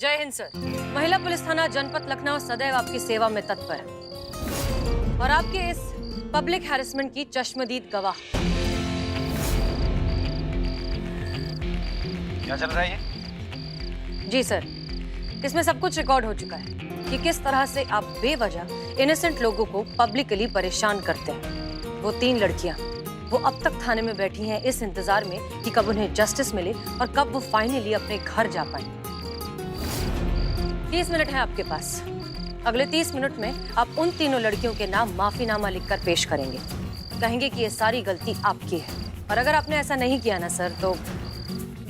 जय हिंद सर। महिला पुलिस थाना जनपद लखनऊ सदैव आपकी सेवा में तत्पर है और आपके इस पब्लिक हैरेसमेंट की चश्मदीद गवाह। क्या चल रहा है ये? जी सर, इसमें सब कुछ रिकॉर्ड हो चुका है कि किस तरह से आप बेवजह इनोसेंट लोगों को पब्लिकली परेशान करते हैं। वो 3 लड़कियां, वो अब तक थाने में बैठी हैं इस इंतजार में कि कब उन्हें जस्टिस मिले और कब वो फाइनली अपने घर जा पाए। 30 मिनट है आपके पास। अगले 30 मिनट में आप उन तीनों लड़कियों के नाम माफीनामा लिखकर पेश करेंगे। कहेंगे कि ये सारी गलती आपकी है और अगर आपने ऐसा नहीं किया ना सर तो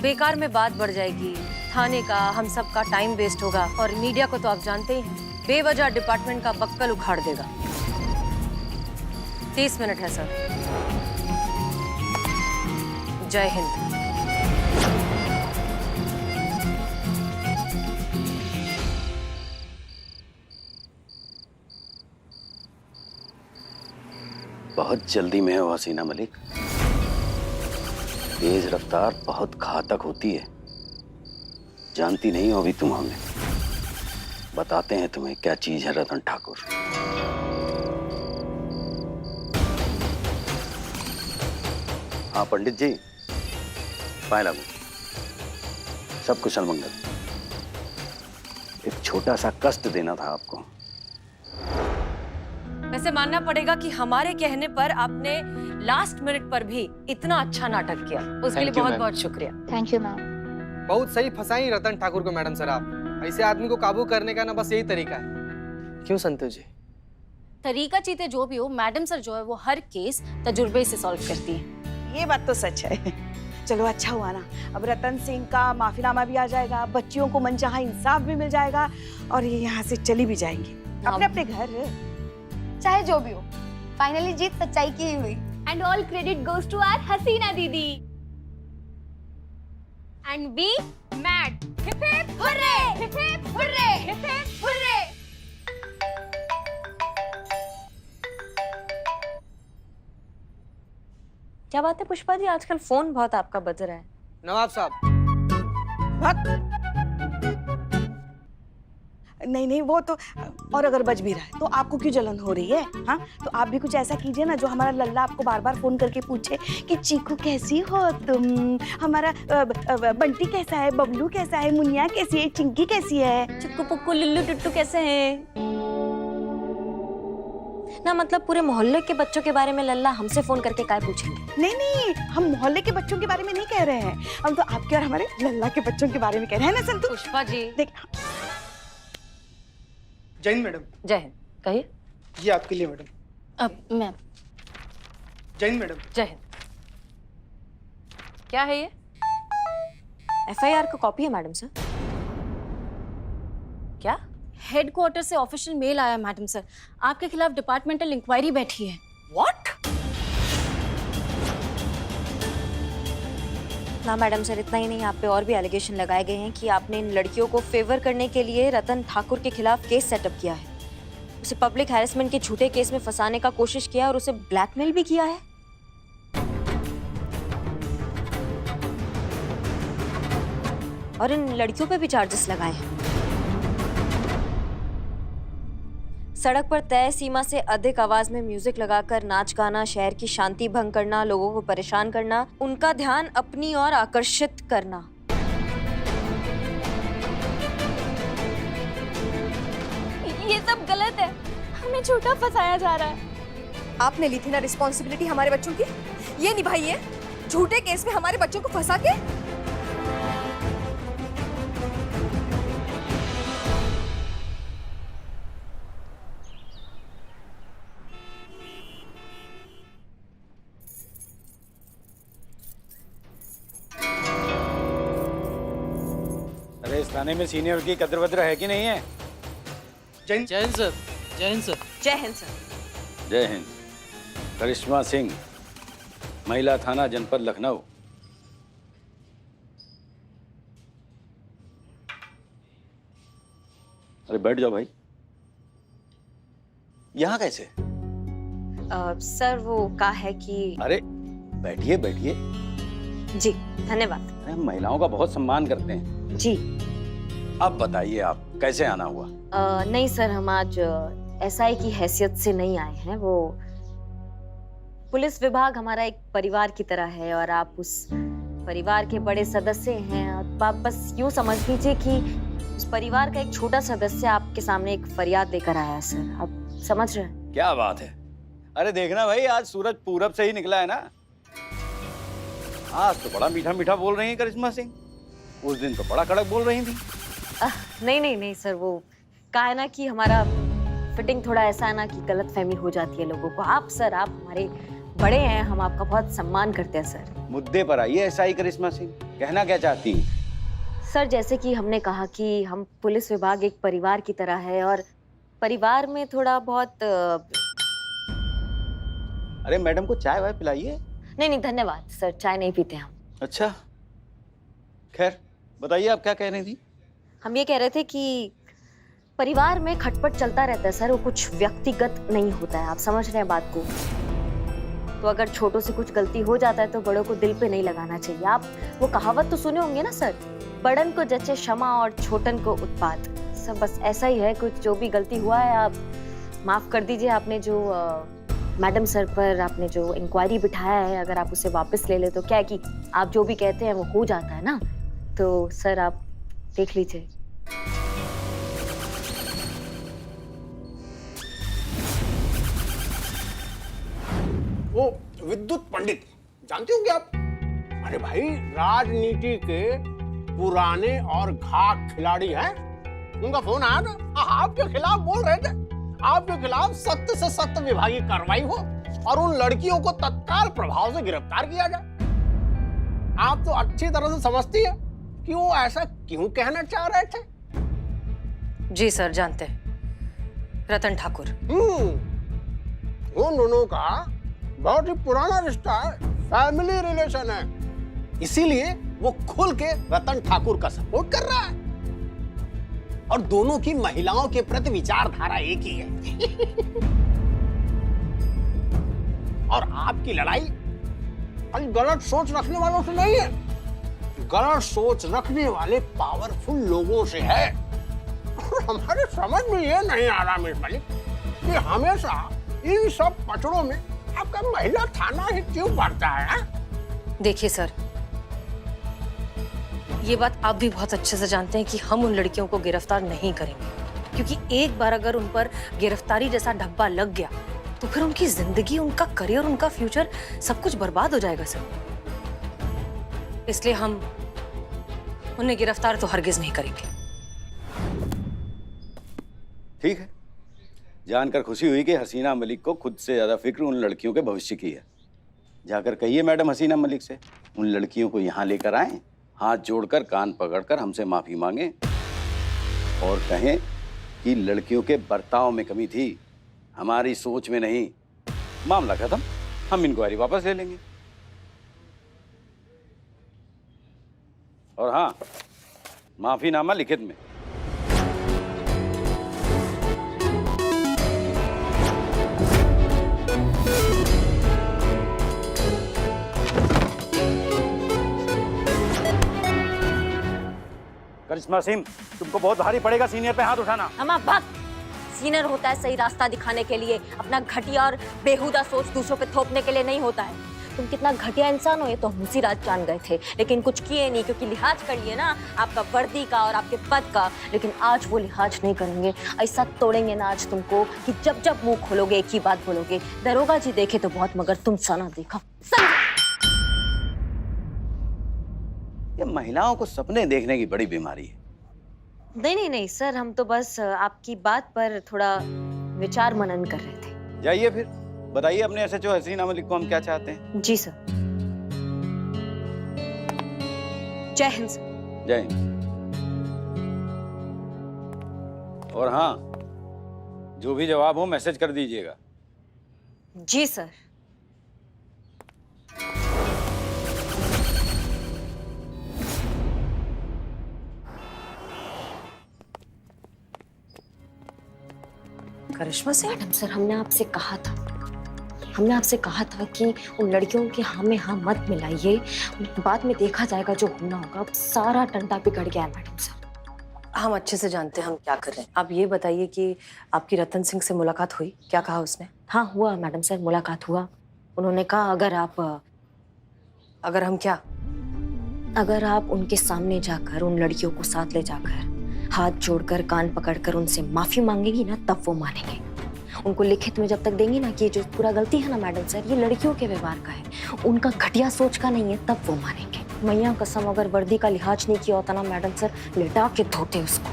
बेकार में बात बढ़ जाएगी, थाने का, हम सब का टाइम वेस्ट होगा और मीडिया को तो आप जानते ही हैं, बेवजह डिपार्टमेंट का बक्कल उखाड़ देगा। 30 मिनट है सर। जय हिंद। बहुत जल्दी में हो हसीना मलिक। तेज रफ्तार बहुत घातक होती है। जानती नहीं हो अभी तुम हमें। बताते हैं तुम्हें क्या चीज है रतन ठाकुर। हाँ पंडित जी, पाए लागू। सब कुशल मंगल। एक छोटा सा कष्ट देना था आपको। वैसे मानना पड़ेगा कि हमारे कहने पर आपने लास्ट मिनट पर भी इतना अच्छा नाटक किया, उसके लिए बहुत बहुत शुक्रिया। Thank you ma'am. बहुत सही फंसाई रतन ठाकुर को मैडम सर आप। ऐसे आदमी को काबू करने का ना बस यही तरीका है। क्यों संतु जी? तरीका चीते जो भी हो, मैडम सर जो है वो हर केस तजुर्बे से सॉल्व करती है। ये बात तो सच है। चलो अच्छा हुआ ना, अब रतन सिंह का माफीनामा भी आ जाएगा, बच्चियों को मनचाहा इंसाफ भी मिल जाएगा और ये यहाँ से चली भी जाएंगी अपने अपने घर। चाहे जो भी हो, फाइनली जीत सच्चाई की ही हुई। And all credit goes to our Hasina didi. And we made. Hip hip hurray, hip hip hurray, hip hip hurray. क्या बात है पुष्पा जी, आजकल फोन बहुत आपका बज रहा है। नवाब साहब। नहीं नहीं, वो तो, और अगर बज भी रहा है तो आपको क्यों जलन हो रही है? हाँ, तो आप भी कुछ ऐसा कीजिए ना जो हमारा लल्ला आपको बार बार फोन करके पूछे कि चीकू कैसी हो तुम, हमारा बंटी कैसा है, बबलू कैसा है, मुनिया कैसी है, चिंकी कैसी है, चिक्कू पुक्कू लिल्लू टुट्टू कैसे हैं? ना मतलब पूरे मोहल्ले के बच्चों के बारे में लल्ला हमसे फोन करके काय पूछेंगे? नहीं नहीं, हम मोहल्ले के बच्चों के बारे में नहीं कह रहे हैं, हम तो आपके और हमारे लल्ला के बच्चों के बारे में कह रहे हैं ना संतु। पुष्पा जी। देख। जय हिंद मैडम। जय हिंद। कहिए। ये आपके लिए मैडम। अब मैम। जय हिंद मैडम। जय हिंद। क्या है ये? FIR का कॉपी है मैडम सर। क्या? हेडक्वार्टर से ऑफिशियल मेल आया मैडम सर, आपके खिलाफ डिपार्टमेंटल इंक्वायरी बैठी है। What? ना मैडम सर, इतना ही नहीं, आप पे और भी एलिगेशन लगाए गए हैं कि आपने इन लड़कियों को फेवर करने के लिए रतन ठाकुर के खिलाफ केस सेटअप किया है, उसे पब्लिक हैरेसमेंट के झूठे केस में फंसाने का कोशिश किया और उसे ब्लैकमेल भी किया है। और इन लड़कियों पे भी चार्जेस लगाए हैं। सड़क पर तय सीमा से अधिक आवाज में म्यूजिक लगाकर नाच गाना, शहर की शांति भंग करना, लोगों को परेशान करना, उनका ध्यान अपनी ओर आकर्षित करना। ये सब गलत है, हमें झूठा फंसाया जा रहा है। आपने ली थी ना रिस्पॉन्सिबिलिटी हमारे बच्चों की, ये निभाई है झूठे केस में हमारे बच्चों को फंसा के। अरे इस थाने में सीनियर की कद्र वद्र है कि नहीं है? जय हिंद सर। जय हिंद सर। जय हिंद सर। जय हिंद। करिश्मा सिंह, महिला थाना जनपद लखनऊ। अरे बैठ जाओ भाई। यहाँ कैसे? सर वो का है कि। अरे बैठिए बैठिए। जी धन्यवाद। अरे हम महिलाओं का बहुत सम्मान करते हैं। जी। अब बताइए आप कैसे आना हुआ? नहीं सर, हम आज एसआई की हैसियत से नहीं आए हैं। वो पुलिस विभाग हमारा एक परिवार की तरह है और आप उस परिवार के बड़े सदस्य हैं। आप बस यूं समझ लीजिए कि उस परिवार का एक छोटा सदस्य आपके सामने एक फरियाद लेकर आया है सर। आप समझ रहे हैं? क्या बात है। अरे देखना भाई, आज सूरज पूरब से ही निकला है ना। आज तो बड़ा मीठा मीठा बोल रही है करिश्मा सिंह, उस दिन तो बड़ा कड़क बोल रही थी। नहीं सर, वो कहा है ना कि हमारा फिटिंग थोड़ा ऐसा है ना कि गलतफहमी हो जाती है लोगों को। आप सर, आप हमारे बड़े हैं, हम आपका बहुत सम्मान करते हैं सर। मुद्दे पर आइए एसआई करिश्मा सिंह, कहना क्या चाहती हैं? सर, जैसे कि हमने कहा कि हम पुलिस विभाग एक परिवार की तरह है और परिवार में थोड़ा बहुत अरे मैडम को चाय वाय पिलाइए। नहीं धन्यवाद सर, चाय नहीं पीते हम। अच्छा, खैर बताइए आप क्या कह रही थी? हम ये कह रहे थे कि परिवार में खटपट चलता रहता है सर, वो कुछ व्यक्तिगत नहीं होता है। आप समझ रहे हैं बात को? तो अगर छोटों से कुछ गलती हो जाता है तो बड़ों को दिल पे नहीं लगाना चाहिए। आप वो कहावत तो सुने होंगे ना सर, बड़न को जचे क्षमा और छोटन को उत्पात। सब बस ऐसा ही है, कुछ जो भी गलती हुआ है आप माफ कर दीजिए। आपने जो मैडम सर पर आपने जो इंक्वायरी बिठाया है, अगर आप उसे वापस ले ले तो क्या है कि आप जो भी कहते हैं वो हो जाता है ना। तो सर आप देख लीजिए। वो विद्युत पंडित जानते हो क्या आप? अरे भाई, राजनीति के पुराने और घाट खिलाड़ी हैं। उनका फोन आया ना, आपके खिलाफ बोल रहे थे, आपके खिलाफ सख्त से सख्त विभागीय कार्रवाई हो और उन लड़कियों को तत्काल प्रभाव से गिरफ्तार किया जाए। आप तो अच्छी तरह से समझती है कि वो ऐसा क्यों कहना चाह रहे थे। जी सर, जानते हैं, रतन ठाकुर। उन दोनों का बहुत ही पुराना रिश्ता है, फैमिली रिलेशन है, इसीलिए वो खुल के रतन ठाकुर का सपोर्ट कर रहा है और दोनों की महिलाओं के प्रति विचारधारा एक ही है। और आपकी लड़ाई गलत सोच रखने वालों से नहीं है, गलत सोच रखने वाले पावरफुल लोगों से है। और हमारे समझ में ये नहीं आ रहा मिस मलिक कि हमेशा इन सब पचड़ों में आपका महिला थाना ही क्यों बढ़ता है? देखिए सर, ये बात आप भी बहुत अच्छे से जानते हैं कि हम उन लड़कियों को गिरफ्तार नहीं करेंगे, क्योंकि एक बार अगर उन पर गिरफ्तारी जैसा धब्बा लग गया तो फिर उनकी जिंदगी, उनका करियर, उनका फ्यूचर सब कुछ बर्बाद हो जाएगा सर। इसलिए हम उन्हें गिरफ्तार तो हरगिज नहीं करेंगे। ठीक है, जानकर खुशी हुई कि हसीना मलिक को खुद से ज्यादा फिक्र उन लड़कियों के भविष्य की है। जाकर कहिए मैडम हसीना मलिक से उन लड़कियों को यहाँ लेकर आएं, हाथ जोड़कर कान पकड़कर हमसे माफी मांगे और कहें कि लड़कियों के बर्ताव में कमी थी, हमारी सोच में नहीं। मामला खत्म, हम इंक्वायरी वापस ले लेंगे। और हाँ, माफीनामा लिखित में। करिश्मा सिंह, तुमको बहुत भारी पड़ेगा सीनियर पे हाथ उठाना। हम भक्त सीनियर होता है सही रास्ता दिखाने के लिए, अपना घटिया और बेहुदा सोच दूसरों पे थोपने के लिए नहीं होता है। तुम कितना घटिया इंसान हो ये तो हम उसी रात जान गए थे, लेकिन कुछ किए नहीं, क्योंकि लिहाज कर लिए ना आपका वर्दी का और आपके पद का। लेकिन आज वो लिहाज नहीं करेंगे, ऐसा तोड़ेंगे ना आज तुमको कि जब जब मुंह खोलोगे एक ही बात बोलोगे, दरोगा जी देखे तो बहुत मगर तुम सा ना देखा। ये महिलाओं को सपने देखने की बड़ी बीमारी है। नहीं सर, हम तो बस आपकी बात पर थोड़ा विचार मनन कर रहे थे। जाइए फिर बताइए अपने एसएचओ हसीना मलिक को हम क्या चाहते हैं। जी सर। जय हिंद सर। जय हिंद। और हाँ, जो भी जवाब हो मैसेज कर दीजिएगा। जी सर। करिश्मा सिंह, मैडम सर, हमने आपसे कहा था कि उन लड़कियों के हाँ में हाँ मत मिलाइए, बाद में देखा जाएगा जो होना होगा। अब सारा टंटा बिगड़ गया है मैडम सर। हम अच्छे से जानते हैं हम क्या कर रहे हैं। आप ये बताइए कि आपकी रतन सिंह से मुलाकात हुई, क्या कहा उसने? हाँ हुआ मैडम सर, मुलाकात हुआ। उन्होंने कहा अगर हम क्या? अगर आप उनके सामने जाकर उन लड़कियों को साथ ले जाकर हाथ जोड़कर कान पकड़कर उनसे माफी मांगेगी ना, तब वो मानेंगे। उनको लिखित में जब तक देंगी ना कि ये जो पूरा गलती है ना मैडम सर, ये लड़कियों के व्यवहार का है, उनका घटिया सोच का नहीं है, तब वो मानेंगे। मैया कसम, अगर वर्दी का लिहाज नहीं किया होता ना मैडम सर, लेटा के धोते उसको।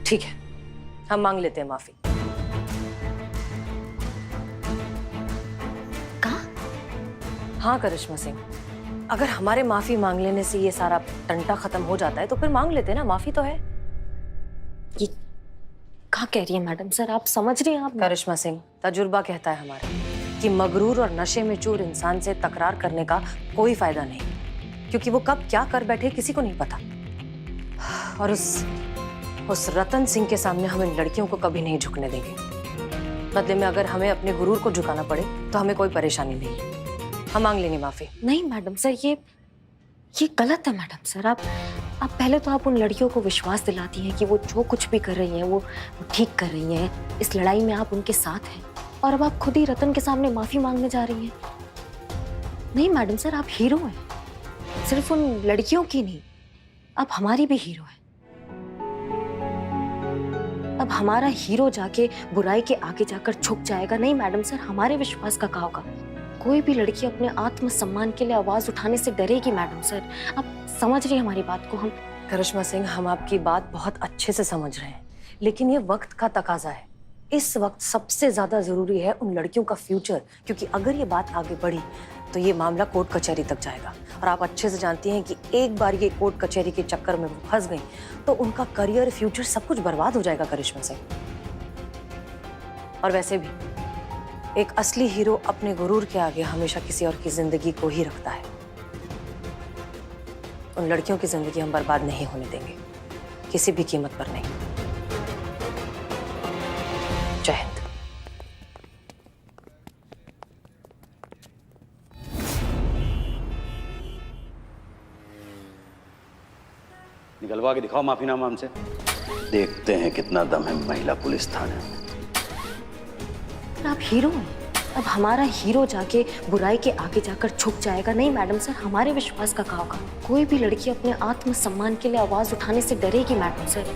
ठीक है, हम मांग लेते हैं माफी। हाँ करिश्मा सिंह, अगर हमारे माफी मांग लेने से ये सारा टंटा खत्म हो जाता है तो फिर मांग लेते हैं ना, माफी तो है। ये क्या कह रही है मैडम सर, आप समझ रही हैं? आप करिश्मा सिंह, तजुर्बा कहता है हमारा कि मगरूर और नशे में चूर इंसान से तकरार करने का कोई फायदा नहीं, क्योंकि वो कब क्या कर बैठे किसी को नहीं पता। और उस रतन सिंह के सामने हम इन लड़कियों को कभी नहीं झुकने देंगे। बदले में अगर हमें अपने गुरूर को झुकाना पड़े तो हमें कोई परेशानी नहीं, हम मांग लेंगे माफी। नहीं मैडम सर, ये गलत है मैडम सर। आप पहले तो आप उन लड़कियों को विश्वास दिलाती हैं कि वो जो कुछ भी कर रही हैं वो ठीक कर रही हैं, इस लड़ाई में आप उनके साथ हैं, और अब आप खुद ही रतन के सामने माफी मांगने जा रही हैं। नहीं मैडम सर, आप हीरो हैं, सिर्फ उन लड़कियों की नहीं, आप हमारी भी हीरो हैं। अब हमारा हीरो जाके बुराई के आगे जाकर झुक जाएगा? नहीं मैडम सर, हमारे विश्वास का होगा। कोई भी लड़की अपने आत्मसम्मान के लिए आवाज उठाने से डरेगी मैडम सर। आप समझ रही हैं हमारी बात को? हम करिश्मा सिंह, हम आपकी बात बहुत अच्छे से समझ रहे हैं, लेकिन ये वक्त का तकाजा है। इस वक्त सबसे ज्यादा जरूरी है उन लड़कियों का फ्यूचर, क्योंकि अगर ये बात आगे बढ़ी तो ये मामला कोर्ट कचहरी तक जाएगा, और आप अच्छे से जानती हैं कि एक बार ये कोर्ट कचहरी के चक्कर में वो फंस गई तो उनका करियर, फ्यूचर सब कुछ बर्बाद हो जाएगा करिश्मा सिंह। और वैसे भी एक असली हीरो अपने गुरूर के आगे हमेशा किसी और की जिंदगी को ही रखता है। उन लड़कियों की जिंदगी हम बर्बाद नहीं होने देंगे, किसी भी कीमत पर नहीं। जय हिंद। निकलवा के दिखाओ माफीनामा हमसे, देखते हैं कितना दम है महिला पुलिस थाने में। आप हीरो हैं, अब हमारा हीरो जाके बुराई के आगे जाकर झुक जाएगा? नहीं मैडम सर, हमारे विश्वास का होगा। कोई भी लड़की अपने आत्मसम्मान के लिए आवाज उठाने से डरेगी मैडम सर।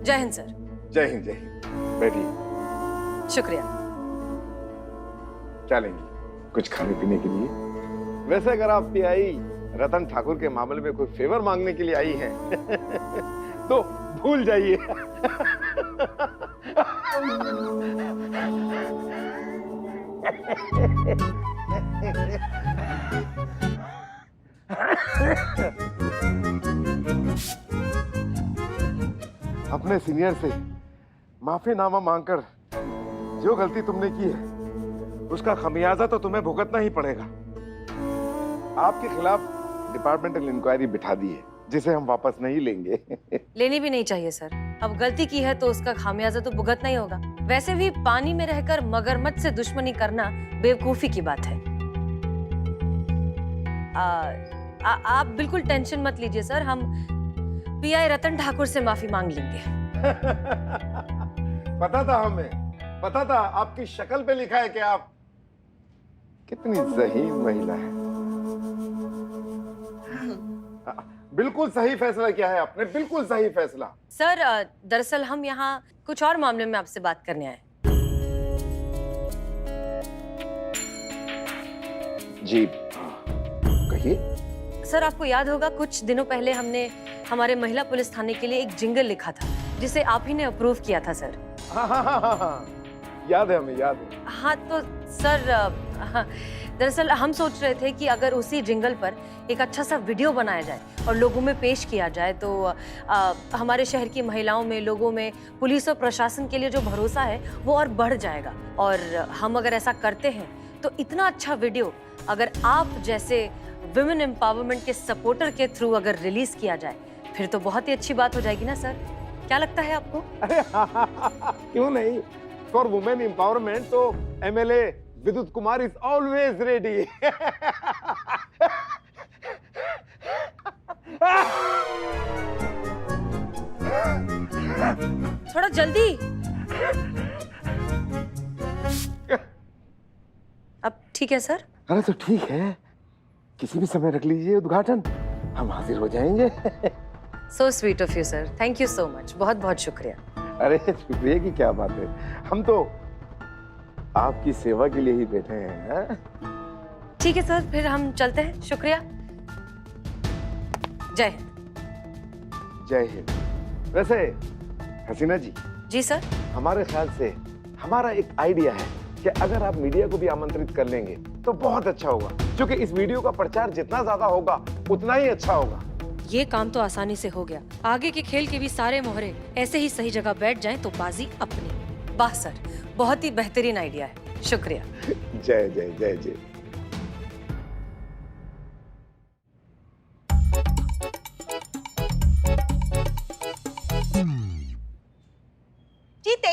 जय हिंद सर। जय हिंद, जय हिंद। बैठिए। शुक्रिया। क्या लेंगी? कुछ खाने पीने के लिए? वैसे अगर आप पीआई रतन ठाकुर के मामले में कोई फेवर मांगने के लिए आई हैं तो भूल जाइए। अपने सीनियर से माफीनामा मांगकर जो गलती तुमने की है उसका खमियाजा तो तुम्हें भुगतना ही पड़ेगा। आपके खिलाफ डिपार्टमेंटल इंक्वायरी बिठा दी है, जिसे हम वापस नहीं लेंगे। लेनी भी नहीं चाहिए सर, अब गलती की है तो उसका खामियाजा तो भुगतना ही होगा। वैसे भी पानी में रहकर मगरमच्छ से दुश्मनी करना बेवकूफी की बात है। आप बिल्कुल टेंशन मत लीजिए सर, हम पीआई रतन ठाकुर से माफी मांग लेंगे। पता था हमें, पता था। आपकी शक्ल पे लिखा है कि आप कितनी ज़हीन महिला है। बिल्कुल सही फैसला किया है आपने, बिल्कुल सही फैसला। सर दरअसल हम यहाँ कुछ और मामले में आपसे बात करने आए। जी कहिए। सर आपको याद होगा कुछ दिनों पहले हमने हमारे महिला पुलिस थाने के लिए एक जिंगल लिखा था, जिसे आप ही ने अप्रूव किया था सर। हाँ हाँ हाँ हाँ, याद है, हमें याद है। हाँ तो सर हाँ, दरअसल हम सोच रहे थे कि अगर उसी जिंगल पर एक अच्छा सा वीडियो बनाया जाए और लोगों में पेश किया जाए तो हमारे शहर की महिलाओं में, लोगों में पुलिस और प्रशासन के लिए जो भरोसा है वो और बढ़ जाएगा। और हम अगर ऐसा करते हैं तो इतना अच्छा वीडियो अगर आप जैसे विमेन एम्पावरमेंट के सपोर्टर के थ्रू अगर रिलीज किया जाए फिर तो बहुत ही अच्छी बात हो जाएगी ना सर, क्या लगता है आपको? अरे क्यों नहीं, फॉर वुमेन एम्पावरमेंट तो एमएलए विद्युत कुमार इज ऑलवेज रेडी। थोड़ा जल्दी। अब ठीक है सर? अरे तो ठीक है, किसी भी समय रख लीजिए उद्घाटन, हम हाजिर हो जाएंगे। So sweet of you sir, thank you so much, बहुत बहुत शुक्रिया। अरे शुक्रिया की क्या बात है, हम तो आपकी सेवा के लिए ही बैठे हैं। ठीक है सर, फिर हम चलते हैं, शुक्रिया। जय हिंद। जय हिंद। वैसे हसीना जी। जी सर। हमारे ख्याल से हमारा एक आइडिया है कि अगर आप मीडिया को भी आमंत्रित कर लेंगे तो बहुत अच्छा होगा, क्योंकि इस वीडियो का प्रचार जितना ज्यादा होगा उतना ही अच्छा होगा। ये काम तो आसानी से हो गया, आगे के खेल के भी सारे मोहरे ऐसे ही सही जगह बैठ जाएं तो बाजी अपनी। वाह सर, बहुत ही बेहतरीन आइडिया है, शुक्रिया। जय जय जय जय। जीते,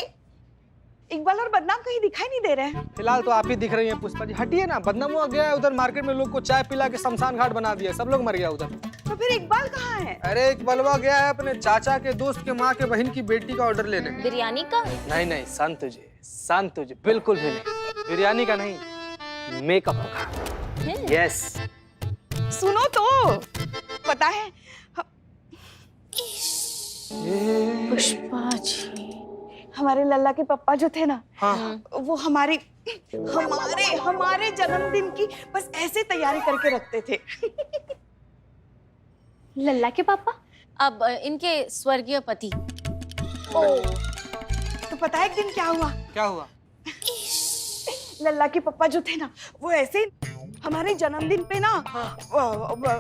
इकबाल और बदनाम कहीं दिखाई नहीं दे रहे हैं। फिलहाल तो आप ही दिख रही हैं पुष्पा जी, हटिए ना। बदनाम हुआ गया है उधर मार्केट में, लोग को चाय पिला के शमशान घाट बना दिया, सब लोग मर गया उधर। तो फिर इकबाल कहाँ है? अरे इकबालवा गया है अपने चाचा के दोस्त के माँ के बहन की बेटी का ऑर्डर लेने। बिरयानी का? नहीं नहीं, शांत तुझे बिल्कुल भी नहीं, बिरयानी का नहीं, मेकअप का। यस। सुनो तो, पता है पुष्पा जी, हमारे लल्ला के पप्पा जो थे ना, हाँ। वो हमारे जन्मदिन की बस ऐसे तैयारी करके रखते थे। लल्ला के पापा? अब इनके स्वर्गीय पति। ओ, तो पता है एक दिन क्या हुआ? क्या हुआ? लल्ला के पापा जो थे ना, वो ऐसे हमारे जन्मदिन पे ना,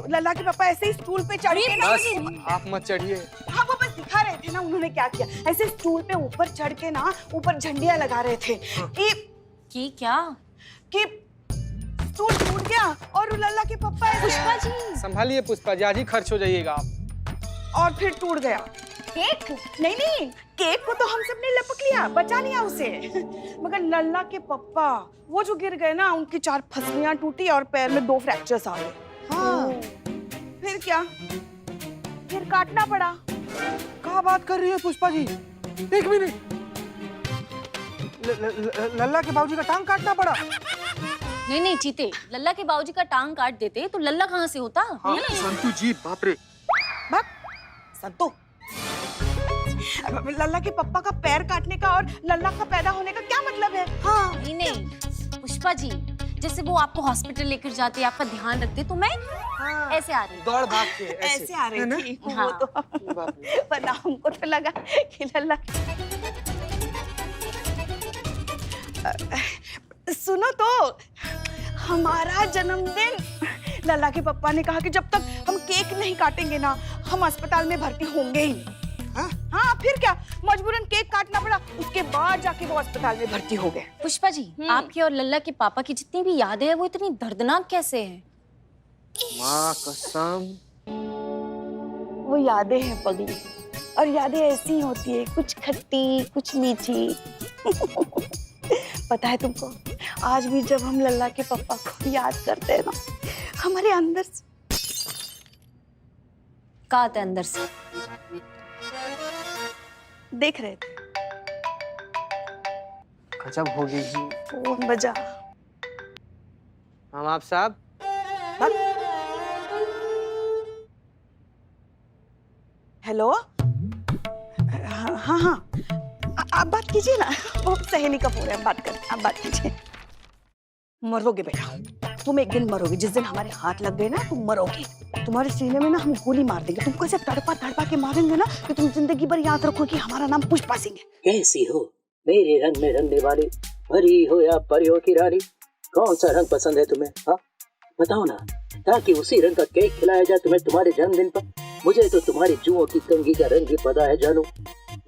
लल्ला के पापा ऐसे ही स्टूल पे चढ़ के ना, बस आप मत चढ़िए। हाँ वो बस दिखा रहे थे ना उन्होंने क्या किया, ऐसे स्टूल पे ऊपर चढ़ के ना ऊपर झंडियां लगा रहे थे कि क्या कि स्टूल टूट गया और लल्ला के पापा पुष्पा जी संभालिए पुष्पा जी, आज ही खर्च हो जाइएगा आप। और फिर टूट गया केक। नहीं, केक को तो हम सब ने लपक लिया, बचा लिया उसे, मगर लल्ला के पप्पा वो जो गिर गए ना, उनकी 4 फसलियां टूटी और पैर में 2 फ्रैक्चर्स आ गए। हाँ। फिर क्या, फिर काटना पड़ा। क्या बात कर रही है पुष्पा जी, एक मिनट, लल्ला के बाबूजी का टांग काटना पड़ा? नहीं चीते, लल्ला के बाबूजी का टांग काट देते तो लल्ला कहाँ से होता? हाँ, संतू जी, बाप रे। संतो, लल्ला के पप्पा का पैर काटने का और लल्ला का पैदा होने का क्या मतलब है? हाँ। नहीं पुष्पा जी, जैसे वो आपको हॉस्पिटल लेकर जाते, आपका ध्यान रखते, तो मैं ऐसे आ रही, दौड़ भाग के ऐसे आ रही थी। हाँ। वो तो वरना हमको तो लगा कि लल्ला। सुनो तो, हमारा जन्मदिन, लल्ला के पप्पा ने कहा कि जब तक हम केक नहीं काटेंगे ना, हम अस्पताल में भर्ती होंगे ही नहीं। हाँ, फिर क्या, मजबूरन केक काटना पड़ा, उसके बाद जाके वो अस्पताल में भर्ती हो गए। पुष्पा जी, आपके और लल्ला के पापा की जितनी भी यादें हैं वो इतनी दर्दनाक कैसे हैं? माँ कसम, वो यादें हैं पगली, और यादें ऐसी होती है, कुछ खट्टी कुछ मीठी। पता है तुमको, आज भी जब हम लल्ला के पापा को याद करते हैं ना, हमारे अंदर से का आते अंदर से देख रहे थे। गजब हो गई जी। फोन बजा। हम आप साहब। हेलो। हाँ, आप बात कीजिए ना, वो सहेली का फोन है, बात कर, आप बात कीजिए। मरोगे बेटा, तुम एक दिन मरोगे, जिस दिन हमारे हाथ लग गए ना तुम मरोगे। तुम्हारे सीने में ना हम गोली मार देंगे, तुमको ऐसे तड़पा तड़पा के मारेंगे ना कि तुम जिंदगी भर याद रखो कि हमारा नाम पुष्पा सिंह है। कैसी हो मेरे रंग में रंगने वाली, परी हो या परियों की रानी, कौन सा रंग पसंद है तुम्हें? हाँ बताओ ना, ताकि उसी रंग का केक खिलाया जाए तुम्हें तुम्हारे जन्मदिन पर। मुझे तो तुम्हारी जुओं की कंघी का रंग भी पता है जानू,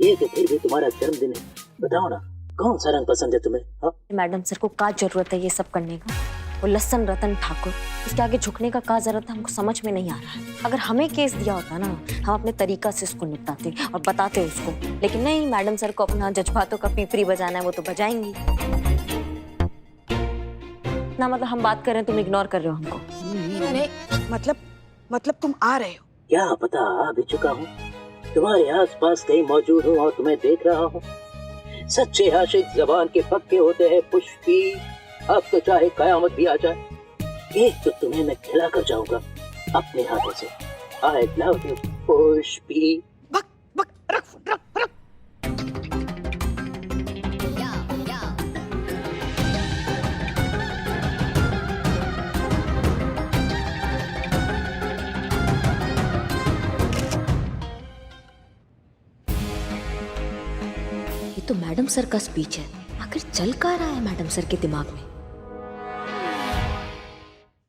ये तो फिर भी तुम्हारा जन्मदिन है। बताओ ना, कौन सा रंग पसंद है तुम्हें? हाँ मैडम सर को क्या जरूरत है ये सब करने का? वो लसन रतन ठाकुर, इसके आगे झुकने का क्या जरूरत है हमको समझ में नहीं आ रहा है। अगर हमें केस दिया होता ना, हम अपने तरीका से इसको निपटाते और बताते उसको, लेकिन नहीं, मैडम सर को अपना जज्बातों का पीपरी बजाना है, वो तो बजाएंगी ना। मतलब हम बात कर रहे हैं, तुम इग्नोर कर रहे हो हमको। अरे मतलब तुम आ रहे हो? क्या पता, आ भी चुका हूँ, तुम्हारे आसपास कहीं मौजूद हूँ और तुम्हें देख रहा हूँ। सच्चे आशिक जबान के पक्के होते हैं पुष्पी, अब तो चाहे कयामत भी आ जाए, एक तो तुम्हें मैं खिला कर जाऊंगा अपने हाथों से। I love you Pushpi. बक बक रख रख रख। ये तो मैडम सर का स्पीच है, आखिर चल क्या रहा है मैडम सर के दिमाग में?